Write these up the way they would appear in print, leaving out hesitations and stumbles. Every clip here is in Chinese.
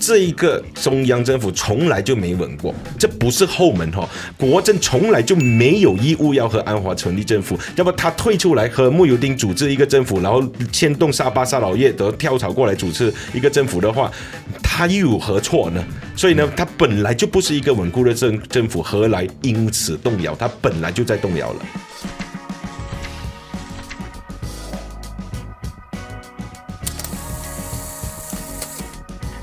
这一个中央政府从来就没稳过，这不是后门哈。国政从来就没有义务要和安华成立政府，要不他退出来和慕尤丁组织一个政府，然后牵动沙巴沙老叶都跳槽过来主持一个政府的话，他又有何错呢？所以呢，他本来就不是一个稳固的政府，何来因此动摇？他本来就在动摇了。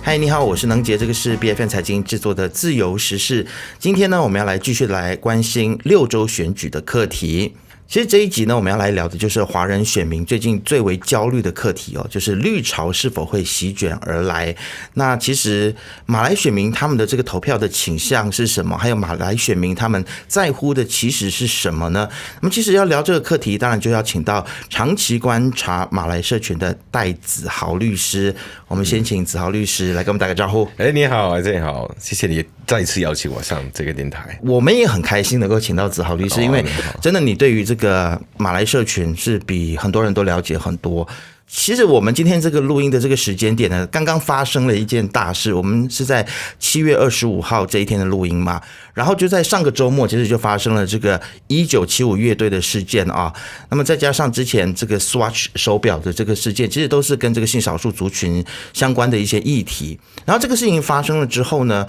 嗨，你好，我是能杰，这个是 BFM 财经制作的自由时事。今天呢，我们要来继续来关心6州选举的课题。其实这一集呢，我们要来聊的就是华人选民最近最为焦虑的课题哦，就是绿潮是否会席卷而来。那其实马来选民他们的这个投票的倾向是什么？还有马来选民他们在乎的其实是什么呢？那么其实要聊这个课题，当然就要请到长期观察马来社群的戴子豪律师。我们先请子豪律师来跟我们打个招呼。你好，你好，谢谢你再次邀请我上这个电台。我们也很开心能够请到子豪律师，因为真的你对于这个马来社群是比很多人都了解很多。其实我们今天这个录音的这个时间点呢，刚刚发生了一件大事。我们是在7月25号这一天的录音嘛，然后就在上个周末，其实就发生了这个1975乐队的事件啊。那么再加上之前这个 Swatch 手表的这个事件，其实都是跟这个性少数族群相关的一些议题。然后这个事情发生了之后呢，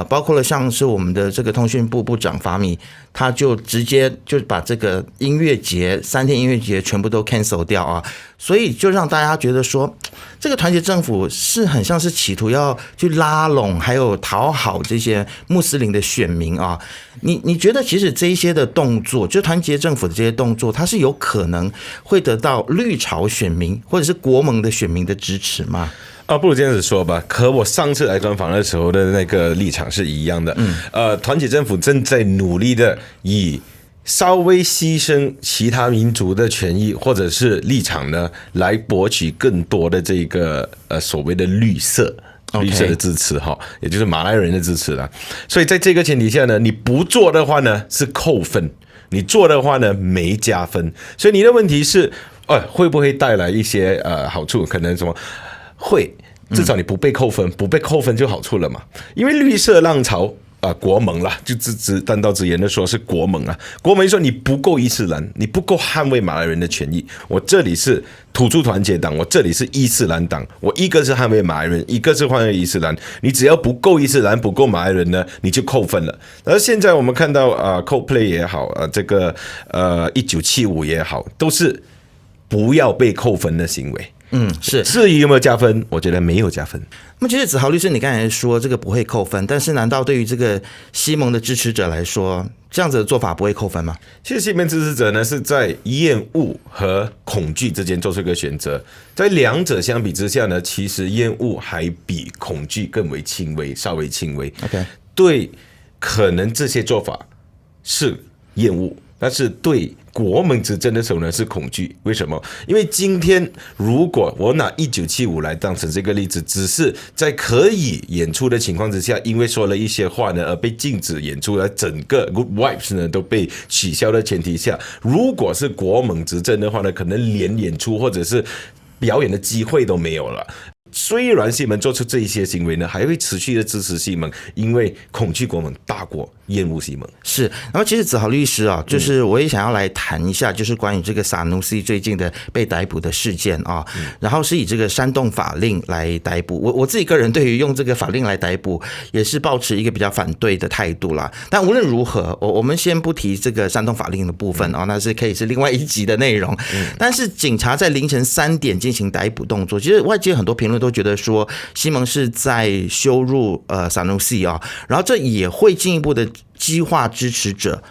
包括了像是我们的这个通讯部部长法米，他就直接就把这个音乐节3天音乐节全部都 cancel 掉啊。所以就让大家觉得说，这个团结政府是很像是企图要去拉拢还有讨好这些穆斯林的选民啊。你觉得其实这一些的动作，就团结政府的这些动作，它是有可能会得到绿潮选民或者是国盟的选民的支持吗？不如这样子说吧，和我上次来专访的时候的那个立场是一样的。团结政府正在努力的以稍微牺牲其他民族的权益或者是立场呢，来博取更多的这个所谓的绿色的支持哈，也就是马来人的支持啦。所以在这个前提下呢，你不做的话呢是扣分，你做的话呢没加分。所以你的问题是，会不会带来一些好处？可能什么会？至少你不被扣分，不被扣分就好处了嘛。因为绿色浪潮。国盟啦，就单刀直言的说是国盟啊。国盟说你不够伊斯兰，你不够捍卫马来人的权益。我这里是土著团结党，我这里是伊斯兰党，我一个是捍卫马来人，一个是捍卫伊斯兰。你只要不够伊斯兰，不够马来人呢，你就扣分了。而现在我们看到Coldplay 也好，这个1975也好，都是不要被扣分的行为。是。至于有没有加分，我觉得没有加分。那么其实子豪律师，你刚才说这个不会扣分，但是难道对于这个西蒙的支持者来说，这样子的做法不会扣分吗？其实西蒙支持者呢是在厌恶和恐惧之间做出一个选择，在两者相比之下呢，其实厌恶还比恐惧更为轻微，稍微轻微。OK， 对，可能这些做法是厌恶。但是对国盟执政的时候呢是恐惧，为什么？因为今天如果我拿1975来当成这个例子，只是在可以演出的情况之下，因为说了一些话呢而被禁止演出，而整个 Good Vibes 呢都被取消的前提下，如果是国盟执政的话呢，可能连演出或者是表演的机会都没有了。虽然西蒙做出这一些行为呢，还会持续的支持西蒙，因为恐惧国盟大过厌恶西蒙。是，那么其实子豪律师啊，就是我也想要来谈一下，就是关于这个萨努西最近的被逮捕的事件啊，然后是以这个煽动法令来逮捕。我自己个人对于用这个法令来逮捕，也是抱持一个比较反对的态度啦。但无论如何，我们先不提这个煽动法令的部分啊，那是可以是另外一集的内容。但是警察在凌晨3点进行逮捕动作，其实外界很多评论都觉得说西蒙是在羞辱萨努西啊，然后这也会进一步的激化支持者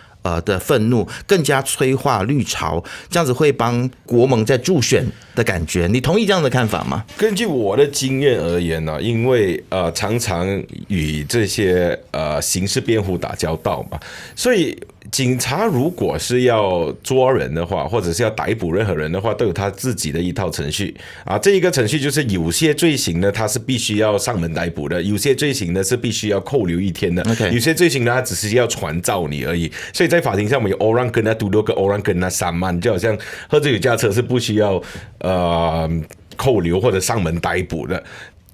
的愤怒，更加催化绿潮，这样子会帮国盟在助选的感觉。你同意这样的看法吗？根据我的经验而言呢，因为常常与这些刑事辩护打交道嘛，所以警察如果是要抓人的话，或者是要逮捕任何人的话，都有他自己的一套程序啊。这一个程序就是有些罪行呢，他是必须要上门逮捕的；有些罪行呢是必须要扣留1天的； 有些罪行呢，他只是要传召你而已。所以在法庭上，我们有 orang kena tuduh 跟 orang kena saman， 就好像喝醉酒驾车是不需要扣留或者上门逮捕的。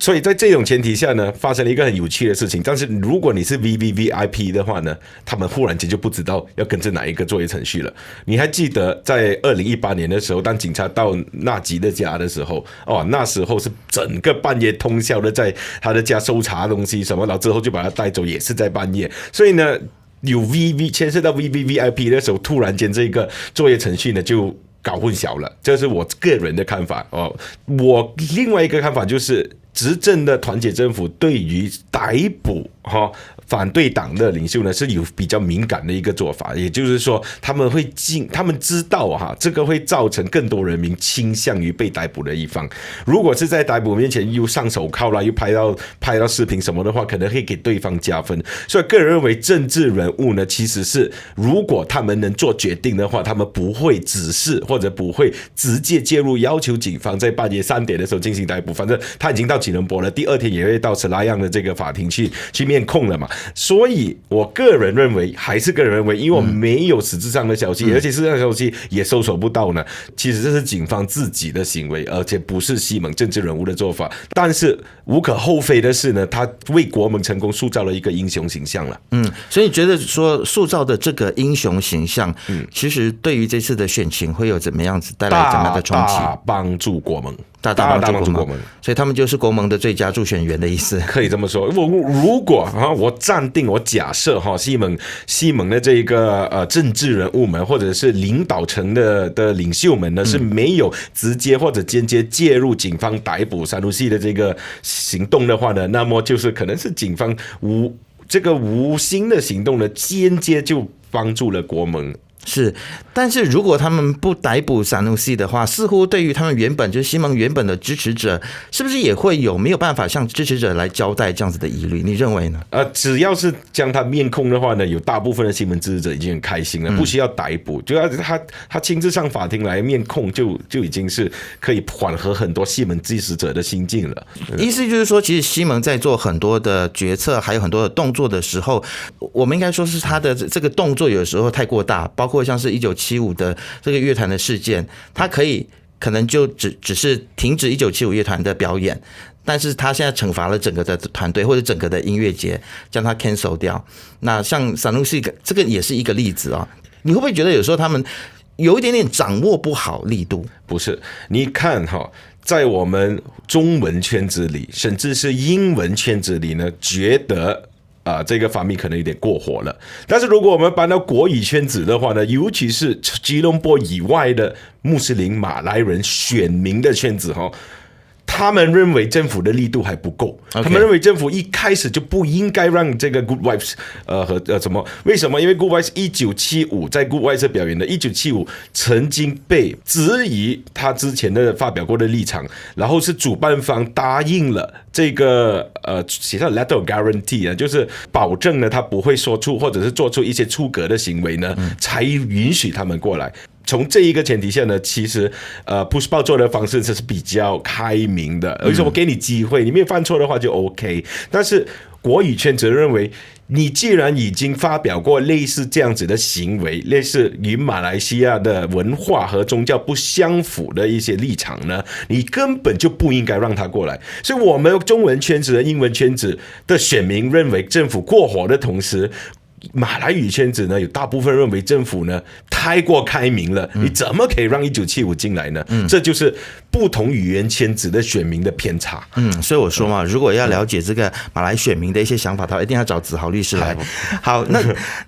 所以在这种前提下呢，发生了一个很有趣的事情。但是如果你是 VVVIP 的话呢，他们忽然间就不知道要跟着哪一个作业程序了。你还记得在2018年的时候，当警察到纳吉的家的时候，那时候是整个半夜通宵的在他的家搜查东西什么，然后之后就把他带走，也是在半夜。所以呢，有牵涉到 VVVIP 的时候，突然间这个作业程序呢就搞混淆了，这是我个人的看法哦。我另外一个看法就是，执政的团结政府对于逮捕反对党的领袖呢是有比较敏感的一个做法，也就是说他们知道这个会造成更多人民倾向于被逮捕的一方。如果是在逮捕面前又上手铐啦，又拍到视频什么的话，可能会给对方加分。所以个人认为政治人物呢，其实是如果他们能做决定的话，他们不会指示或者不会直接介入要求警方在半夜3点的时候进行逮捕。反正他已经到吉隆坡了，第二天也会到斯拉样的这个法庭去面控了嘛。所以我个人认为，因为我没有实质上的消息，而且实质上的消息也搜索不到呢。其实这是警方自己的行为，而且不是西蒙政治人物的做法。但是无可厚非的是呢，他为国盟成功塑造了一个英雄形象了。所以你觉得说塑造的这个英雄形象，其实对于这次的选情会有怎么样子带来怎么样的冲击？大帮助国盟。大帮助国盟，所以他们就是国盟的最佳助选员的意思，可以这么说。如果我假设西蒙的这个政治人物们或者是领导层的领袖们呢，是没有直接或者间接介入警方逮捕萨努西的这个行动的话呢，那么就是可能是警方这个无心的行动呢，间接就帮助了国盟。是，但是如果他们不逮捕萨努西的话，似乎对于他们原本就是西蒙原本的支持者，是不是也会没有办法向支持者来交代这样子的疑虑？你认为呢？只要是将他面控的话呢，有大部分的西蒙支持者已经很开心了，不需要逮捕，就要他亲自上法庭来面控就已经是可以缓和很多西蒙支持者的心境了。意思就是说，其实西蒙在做很多的决策，还有很多的动作的时候，我们应该说是他的这个动作有时候太过大，包括像是1975的这个乐团的事件，他可能就只是停止1975乐团的表演，但是他现在惩罚了整个的团队或者整个的音乐节，将它 cancel 掉。那像萨努西这个也是一个例子啊，你会不会觉得有时候他们有一点点掌握不好力度？不是，你看在我们中文圈子里，甚至是英文圈子里呢，觉得这个方面可能有点过火了。但是如果我们搬到国语圈子的话呢，尤其是吉隆坡以外的穆斯林马来人选民的圈子他们认为政府的力度还不够，他们认为政府一开始就不应该让这个 Good Vibes 为什么？因为 Good Vibes 1975在 Good Vibes 表演的1975曾经被质疑他之前的发表过的立场，然后是主办方答应了这个写上 letter of guarantee 就是保证呢他不会说出或者是做出一些出格的行为呢，才允许他们过来。从这一个前提下呢，其实Pushpa 做的方式是比较开明的，而且我给你机会，你没有犯错的话就 OK。但是国语圈则认为，你既然已经发表过类似这样子的行为，类似与马来西亚的文化和宗教不相符的一些立场呢，你根本就不应该让他过来。所以我们中文圈子和英文圈子的选民认为政府过火的同时，马来语圈子呢，有大部分认为政府呢太过开明了，你怎么可以让1975进来呢？这就是不同语言圈子的选民的偏差。所以我说嘛，如果要了解这个马来选民的一些想法，他一定要找子豪律师来。好，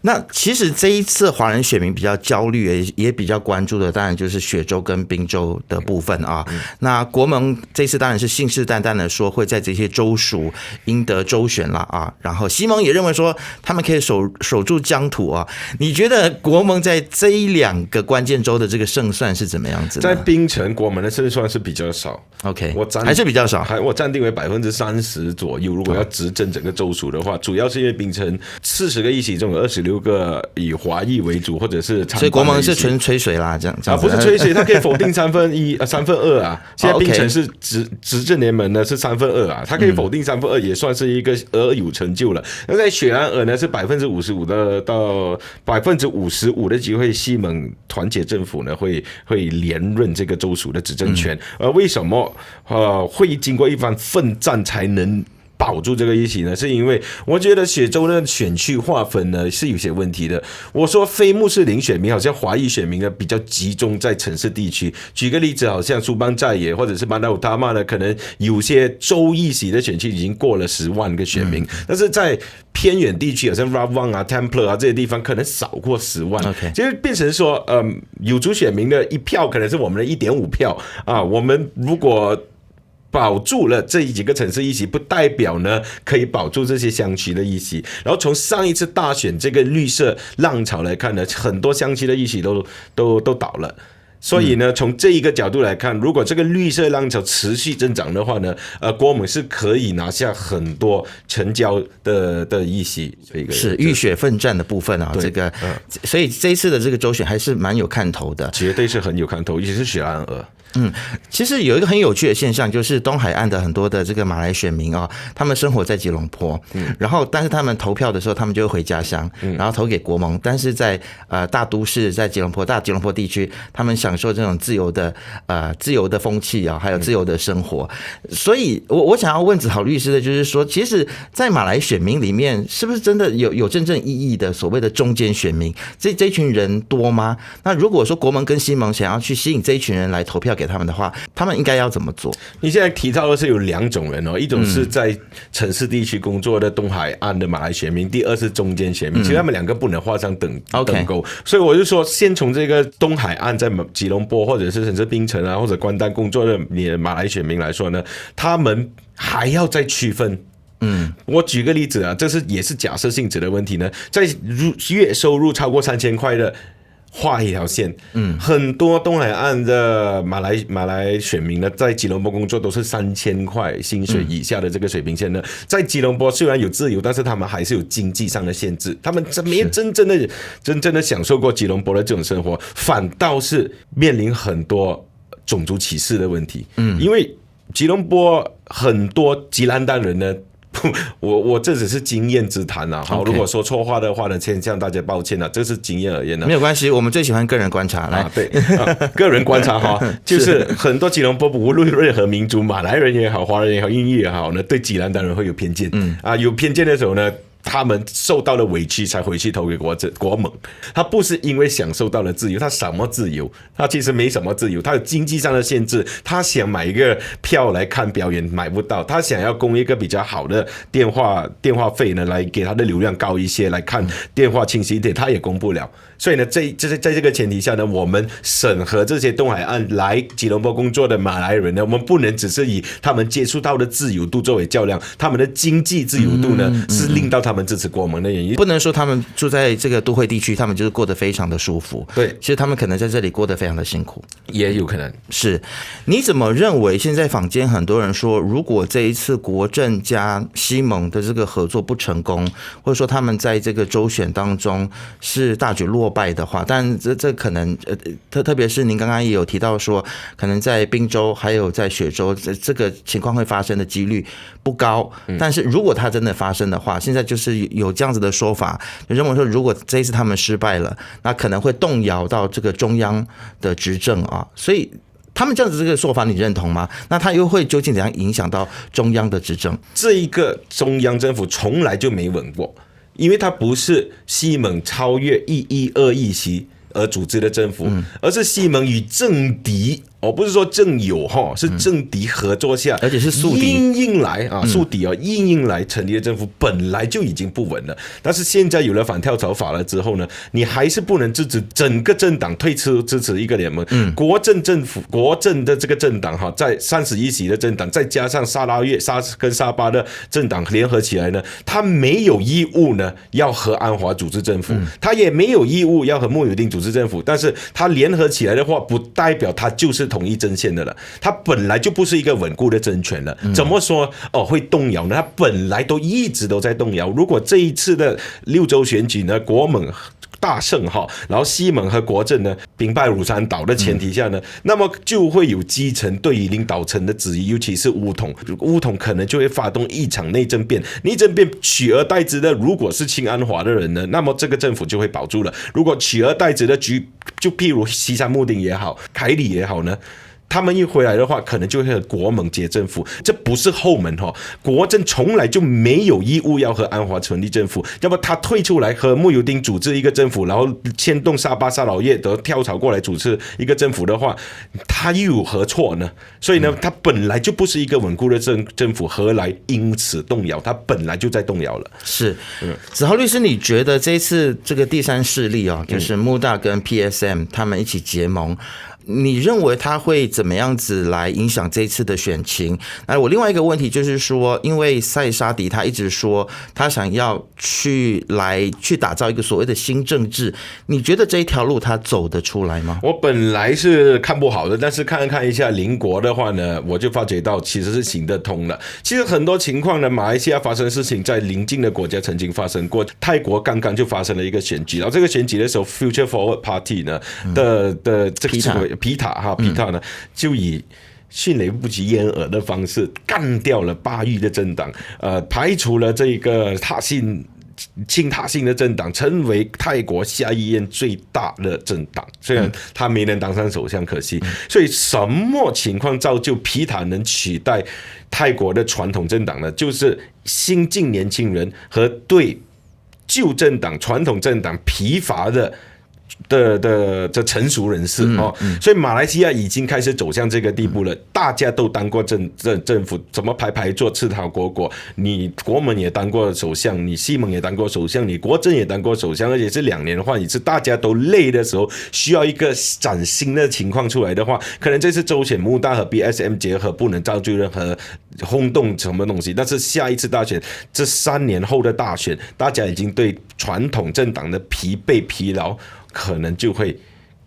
那其实这一次华人选民比较焦虑，也比较关注的，当然就是雪州跟宾州的部分啊。那国盟这次当然是信誓旦旦的说会在这些州属赢得州选了啊。然后西蒙也认为说他们可以守住疆土啊。你觉得国盟在这2个关键州的这个胜算是怎么样子呢？在槟城，国盟的胜算是比较少。OK， 还是比较少，我暂定为30%左右。如果要执政整个州属的话，主要是因为槟城40个议席中有26个以华裔为主，或者是所以国盟是纯吹水啦，这样不是吹水，它可以否定2/3啊。现在槟城是执政联盟呢是2/3啊，它可以否定2/3，也算是一个有成就了。那在雪兰莪呢是55%到55%的机会，希西蒙团结政府呢会连任这个州属的执政权，为什么会经过一番奋战才能保住这个议席呢？是因为我觉得雪州的选区划分呢是有些问题的。我说非穆斯林选民好像华裔选民呢比较集中在城市地区，举个例子，好像苏邦寨也或者是班达乌塔玛呢，可能有些州议席的选区已经过了10万个选民，但是在偏远地区，好像 Rawang 啊、Templer 啊这些地方，可能少过10万，就是变成说，有族选民的一票可能是我们的1.5票啊。我们如果保住了这几个城市议席，不代表呢可以保住这些乡区的议席。然后从上一次大选这个绿色浪潮来看呢，很多乡区的议席都倒了。所以呢，从这一个角度来看，如果这个绿色浪潮持续增长的话呢，国盟是可以拿下很多城郊的议席。是浴血奋战的部分啊，这个，所以这一次的这个州选还是蛮有看头的，绝对是很有看头，尤其是雪兰莪。其实有一个很有趣的现象，就是东海岸的很多的这个马来选民啊，他们生活在吉隆坡，然后但是他们投票的时候，他们就会回家乡，然后投给国盟。但是在大都市，在大吉隆坡地区，他们享受这种自由的风气啊，还有自由的生活。所以我想要问子豪律师的就是说，其实，在马来选民里面，是不是真的有真正意义的所谓的中间选民？这群人多吗？那如果说国盟跟西盟想要去吸引这一群人来投票给他们的话，他们应该要怎么做？你现在提到的是有2种人哦，一种是在城市地区工作的东海岸的马来选民，第二是中间选民。其实他们2个不能画上等勾，所以我就说，先从这个东海岸在吉隆坡或者是甚至槟城啊或者关丹工作的马来选民来说呢，他们还要再区分。我举个例子啊，这也是假设性质的问题呢，在月收入超过3000块的，画一条线，很多东海岸的马来选民呢，在吉隆坡工作都是3000块薪水以下的这个水平线呢，在吉隆坡虽然有自由，但是他们还是有经济上的限制，他们没真正的享受过吉隆坡的这种生活，反倒是面临很多种族歧视的问题。因为吉隆坡很多吉兰丹人呢。我这只是经验之谈啊，好，如果说错话的话呢，先向大家抱歉了，这是经验而言的，没有关系，我们最喜欢个人观察，来，对，个人观察哈，就是很多吉隆坡无论任何民族，马来人也好，华人也好，印裔也好呢，对吉兰丹人会有偏见，有偏见的时候呢，他们受到了委屈才回去投给国盟，他不是因为享受到了自由，他什么自由？他其实没什么自由，他有经济上的限制，他想买一个票来看表演买不到，他想要供一个比较好的电话费呢，来给他的流量高一些，来看电话清晰一点，他也供不了。所以呢，在这个前提下呢，我们审核这些东海岸来吉隆坡工作的马来人呢，我们不能只是以他们接触到的自由度作为较量，他们的经济自由度呢，是令到他们支持国盟的原因。不能说他们住在这个都会地区，他们就是过得非常的舒服。对，其实他们可能在这里过得非常的辛苦，也有可能是。你怎么认为？现在坊间很多人说，如果这一次国政加西盟的这个合作不成功，或者说他们在这个州选当中是大举落败的话，但这可能特别是您刚刚也有提到说，可能在宾州还有在雪州这个情况会发生的几率不高。但是如果它真的发生的话，现在就是有这样子的说法，就认为说，如果这一次他们失败了，那可能会动摇到这个中央的执政啊，所以他们这样子这个说法你认同吗？那他又会究竟怎样影响到中央的执政？这一个中央政府从来就没稳过，因为它不是西蒙超越112议席而组织的政府，而是西蒙与政敌。不是说正友是政敌合作下，而且是宿敌硬来啊，宿敌硬来成立的政府本来就已经不稳了，但是现在有了反跳槽法了之后呢，你还是不能支持整个政党退出支持一个联盟。国政的这个政党在31席的政党，再加上跟沙巴的政党联合起来呢，他没有义务呢要和安华组织政府，他也没有义务要和慕尤丁组织政府，但是他联合起来的话，不代表他就是统一阵线的了，它本来就不是一个稳固的政权了，怎么说会动摇呢？它本来一直都在动摇。如果这一次的6州选举呢，国盟大胜哈，然后西蒙和国政呢兵败如山倒的前提下呢，那么就会有基层对于领导层的质疑，尤其是巫统可能就会发动一场内政变，内政变取而代之的如果是亲安华的人呢，那么这个政府就会保住了。如果取而代之的就譬如西山慕丁也好，凯里也好呢，他们一回来的话，可能就会和国盟结政府，这不是后门哈。国政从来就没有义务要和安华成立政府，要么他退出来和慕尤丁组织一个政府，然后牵动沙巴沙老叶都跳槽过来组织一个政府的话，他又有何错呢？所以呢，他本来就不是一个稳固的政府，何来因此动摇？他本来就在动摇了。是，子豪律师，你觉得这一次这个第三势力就是穆大跟 PSM 他们一起结盟，你认为他会怎么样子来影响这一次的选情？那我另外一个问题就是说，因为塞沙迪他一直说他想要去打造一个所谓的新政治，你觉得这一条路他走得出来吗？我本来是看不好的，但是看一下邻国的话呢，我就发觉到其实是行得通的。其实很多情况呢，马来西亚发生的事情在邻近的国家曾经发生过，泰国刚刚就发生了一个选举，然后这个选举的时候 Future Forward Party 呢的这个皮塔呢，就以迅雷不及掩耳的方式干掉了巴育的政党，排除了这个亲塔信的政党，成为泰国下议院最大的政党。虽然他没能当上首相，可惜。所以什么情况造就皮塔能取代泰国的传统政党呢？就是新进年轻人和对旧政党、传统政党疲乏的成熟人士所以马来西亚已经开始走向这个地步了。大家都当过政府，怎么排坐吃好果？你国盟也当过首相，你西蒙也当过首相，你国政也当过首相，而且是2年换一次。大家都累的时候，需要一个崭新的情况出来的话，可能这次州选穆大和 BSM 结合不能造就任何轰动什么东西。但是下一次大选，这3年后的大选，大家已经对传统政党的疲劳。可能就会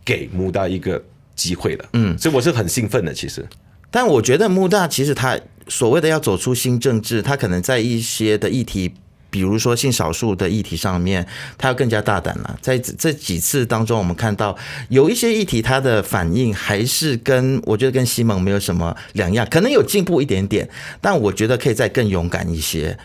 给穆大一个机会了，所以我是很兴奋的。其实，但我觉得穆大其实他所谓的要走出新政治，他可能在一些的议题，比如说性少数的议题上面，他要更加大胆了。在这几次当中，我们看到有一些议题，他的反应还是我觉得跟西蒙没有什么两样，可能有进步一点点，但我觉得可以再更勇敢一些。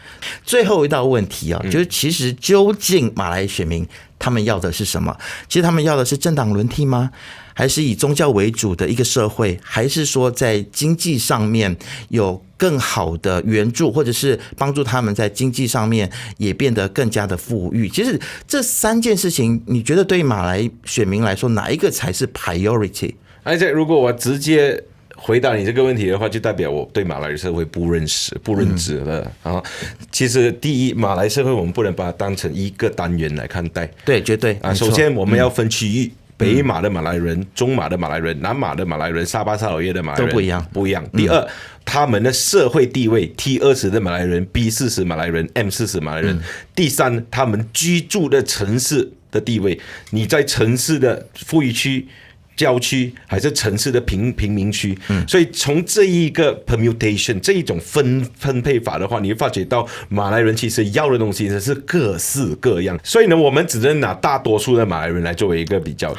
最后一道问题就是其实究竟马来选民他们要的是什么？其实他们要的是政党轮替吗？还是以宗教为主的一个社会？还是说在经济上面有更好的援助，或者是帮助他们在经济上面也变得更加的富裕？其实这3件事情，你觉得对马来选民来说，哪一个才是 priority？ 而且如果我直接回答你这个问题的话，就代表我对马来社会不认知了啊！其实第一，马来社会我们不能把它当成一个单元来看待，对，绝对啊。首先我们要分区域，北马的马来人、中马的马来人、南马的马来人、沙巴沙老叶的马来人都不一样。第二，他们的社会地位 T20 的马来人、B40 马来人、M40 马来人。第三，他们居住的城市的地位，你在城市的富裕区、郊区还是城市的平民区，所以从这一个 permutation 这一种分配法的话，你会发觉到马来人其实要的东西是各式各样，所以呢，我们只能拿大多数的马来人来作为一个比较。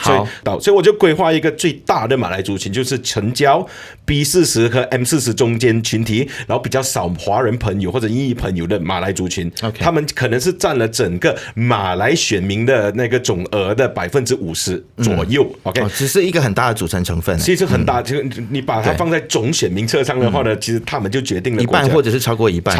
所以我就规划一个最大的马来族群，就是城郊 B40 和 M40 中间群体，然后比较少华人朋友或者印裔朋友的马来族群，他们可能是占了整个马来选民的那个总额的50%左右。OK， 只是一个很大的组成成分，其实很大。就你把它放在总选民册上的话呢，其实他们就决定了一半或者是超过一半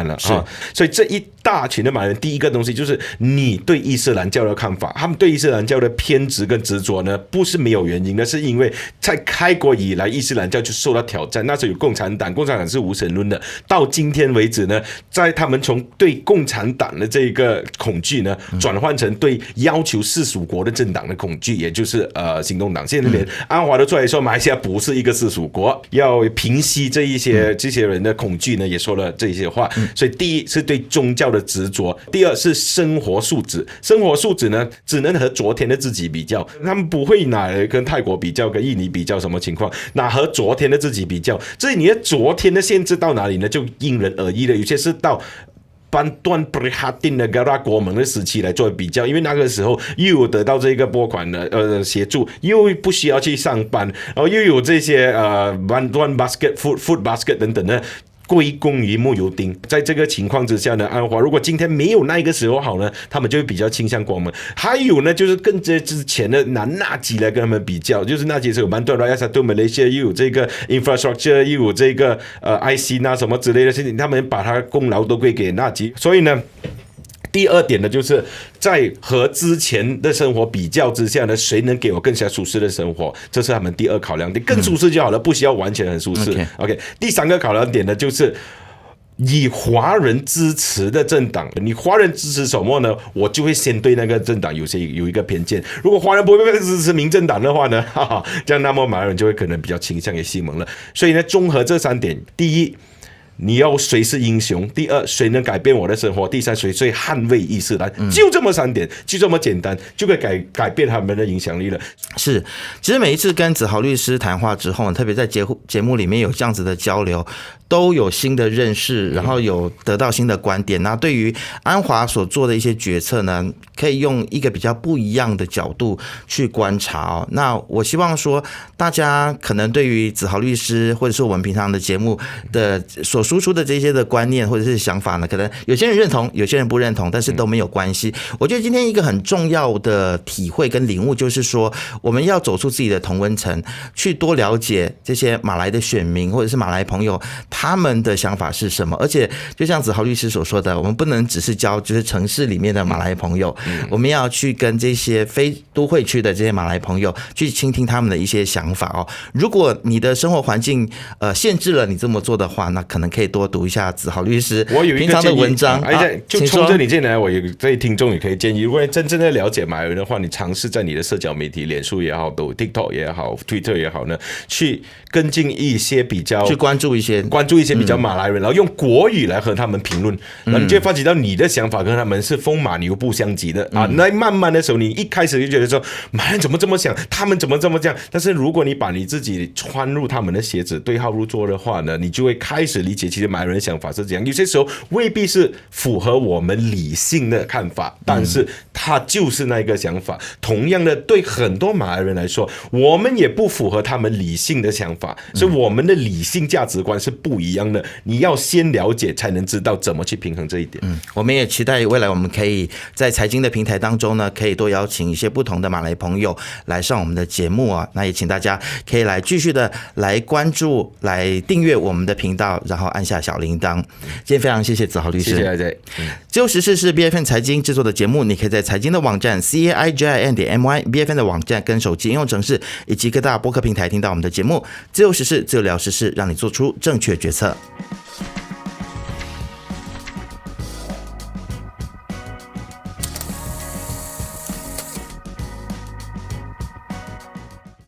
了啊。所以这一大群的马来人，第一个东西就是你对伊斯兰教的看法，他们对伊斯兰教的偏执跟执着呢，不是没有原因的，是因为在开国以来，伊斯兰教就受到挑战。那时候有共产党是无神论的，到今天为止呢，在他们从对共产党的这个恐惧呢，转换成对要求世俗国的政党的恐惧，也就是行动党。现在连安华都出来说，马来西亚不是一个世俗国，要平息这些人的恐惧呢，也说了这些话。所以第一是对宗教的执着，第二是生活素质。生活素质呢，只能和昨天的自己比较，他们不会拿来跟泰国比较，跟印尼比较什么情况，拿和昨天的自己比较。至于你的昨天的限制到哪里呢，就因人而异的，有些是到 Bantuan Prihatin Negara国盟的时期来做比较，因为那个时候又有得到这个拨款的协助，又不需要去上班，然后又有这些Bantuan Basket Food Basket 等等的。归功于慕尤丁，在这个情况之下呢，安华如果今天没有那个时候好呢，他们就会比较倾向国盟。还有呢，就是跟这之前的拿纳吉来跟他们比较，就是那几时候蛮多的，对马来西亚又有这个 infrastructure， 又有这个IC 那什么之类的事情，他们把他功劳都归给纳吉，所以呢。第二点呢，就是在和之前的生活比较之下呢，谁能给我更加舒适的生活？这是他们第二考量点，更舒适就好了，不需要完全很舒适。OK， 第三个考量点呢，就是以华人支持的政党，你华人支持什么呢？我就会先对那个政党有一个偏见。如果华人不会支持民政党的话呢，这样那么马来人就会可能比较倾向于西蒙了。所以呢，综合这三点，第一。你要谁是英雄？第二，谁能改变我的生活？第三，谁最捍卫伊斯兰？就这么三点，就这么简单，就可以改变他们的影响力了。是，其实每一次跟子豪律师谈话之后，特别在节目里面有这样子的交流，都有新的认识，然后有得到新的观点。那对于安华所做的一些决策呢，可以用一个比较不一样的角度去观察。那我希望说，大家可能对于子豪律师或者是我们平常的节目的所输出的这些的观念或者是想法呢，可能有些人认同，有些人不认同，但是都没有关系。我觉得今天一个很重要的体会跟领悟就是说，我们要走出自己的同温层，去多了解这些马来的选民或者是马来朋友他们的想法是什么。而且就像子豪律师所说的，我们不能只是教就是城市里面的马来朋友，我们要去跟这些非都会区的这些马来朋友去倾听他们的一些想法哦。如果你的生活环境限制了你这么做的话，那可能可以多读一下子豪律师平常的文章。就冲着你进来，我也对听众也可以建议，如果真正的了解马来人的话，你尝试在你的社交媒体，脸书也好，TikTok 也好，Twitter 也好呢，去跟进一些比较，去关注一些比较马来人，然后用国语来和他们评论，然后你就会发觉到你的想法跟他们是风马牛不相及的啊。那慢慢的时候，你一开始就觉得说马来人怎么这么想，他们怎么这么这样，但是如果你把你自己穿入他们的鞋子，对号入座的话呢，你就会开始理解，其实马来人的想法是这样。有些时候未必是符合我们理性的看法，但是他就是那个想法。同样的，对很多马来人来说，我们也不符合他们理性的想法，所以我们的理性价值观是不一样的。你要先了解，才能知道怎么去平衡这一点。我们也期待未来我们可以在财经的平台当中呢，可以多邀请一些不同的马来朋友来上我们的节目啊。那也请大家可以来继续的来关注、来订阅我们的频道，然后按下小铃铛。今天非常谢谢子豪律师，谢谢大家。自由时事是 BFN 财经制作的节目，你可以在财经的网站 CAIJIN.MY BFN 的网站跟手机应用程式以及各大播客平台听到我们的节目。自由时事，自由聊时事，让你做出正确决策。